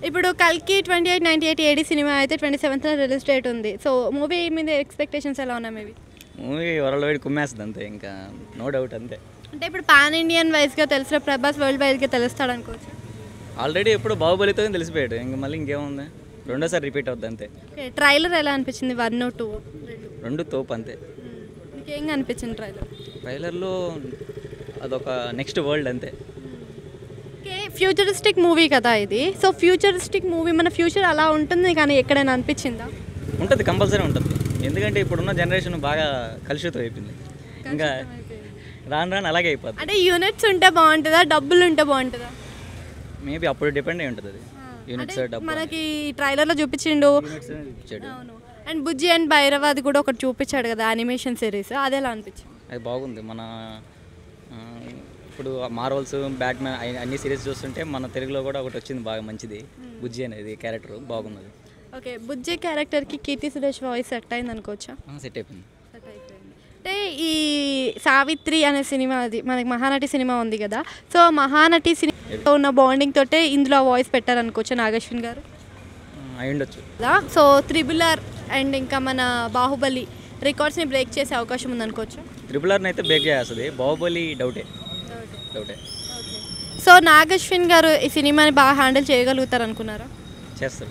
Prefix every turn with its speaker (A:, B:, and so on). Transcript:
A: ఇప్పుడు 'కల్కి 2898' AD cinema అయితే 27th రిలీజ్ డేట్ ఉంది. సో మూవీ మీద ఎక్స్పెక్టేషన్స్ ఎలా ఉన్నాయి మేబీ?
B: మూవీ వరల్డ్ వైడ్ కుమ్మేస్తుంది అంతే, ఇంకా నో డౌట్ అంతే.
A: అంటే ఇప్పుడు పాన్ ఇండియన్ వైజ్గా తెలిసిన ప్రభాస్ వరల్డ్ వైజ్గా తెలుస్తాడు అనుకోవచ్చు.
B: ఆల్రెడీ ఎప్పుడు బాహుబలితో తెలిసిపోయాడు, ఇంకా మళ్ళీ ఇంకేముంది, రెండోసారి రిపీట్ అవుద్ది అంతే.
A: ట్రైలర్ ఎలా అనిపించింది? 1, 2
B: రెండు తోపు అంతే.
A: ఇంకేం అనిపించింది
B: ట్రైలర్లో అదొక నెక్స్ట్ వరల్డ్ అంతే.
A: ఓకే, ఫ్యూచరిస్టిక్ మూవీ కదా ఇది. సో ఫ్యూచరిస్టిక్ మూవీ మన ఫ్యూచర్ అలా ఉంటుంది కానీ ఎక్కడైనా అనిపించిందా?
B: ఉంటుంది, కంపల్సరీ ఉంటుంది. ఎందుకంటే ఇప్పుడున్న జనరేషన్ బాగా కలుషితం అయిపోయింది, ఇంకా రాను రాను అలాగే అయిపోద్ది.
A: అంటే యూనిట్స్ ఉంటే బాగుంటుందా, డబ్బులు ఉంటే బాగుంటుందా?
B: మేబీ అప్పుడు డిపెండ్ అయి ఉంటుంది అది. యూనిట్స్ డబ్బు
A: మనకి ట్రైలర్లో చూపించిండు. అవును. అండ్ బుజ్జి అండ్ భైరవ అది కూడా ఒకటి చూపించాడు కదా యానిమేషన్ సిరీస్, అది ఎలా అనిపించింది?
B: అది బాగుంది. మన ఇప్పుడు మార్వల్స్, బ్యాట్మ్యాన్ అన్ని సిరీస్ చూస్తుంటే మన తెలుగులో కూడా ఒకటి వచ్చింది బాగా మంచిది, బుజ్జి అనేది క్యారెక్టర్ బాగున్నది.
A: ఓకే, బుజ్జి క్యారెక్టర్కి కీర్తి సురేష్ వాయిస్ సెట్ అయింది అనుకోవచ్చా?
B: సెట్ అయిపోయింది.
A: అంటే ఈ సావిత్రి అనే సినిమా, అది మనకి మహానటి సినిమా ఉంది కదా, సో మహానటి సినిమాలో ఉన్న బాండింగ్ తోటే ఇందులో వాయిస్ పెట్టారనుకోవచ్చా నాగశ్విన్ గారు?
B: అయి ఉండొచ్చు.
A: సో త్రిబులర్ అండ్ ఇంకా మన బాహుబలి రికార్డ్స్ని బ్రేక్ చేసే అవకాశం ఉందనుకోవచ్చు.
B: ట్రిపుల్ అయితే బ్రేక్ చేస్తుంది, బాహుబలి డౌటే.
A: సో నాగశ్విన్ గారు ఈ సినిమాని బాగా హ్యాండిల్ చేయగలుగుతారు అనుకున్నారా?
B: చేస్తారు.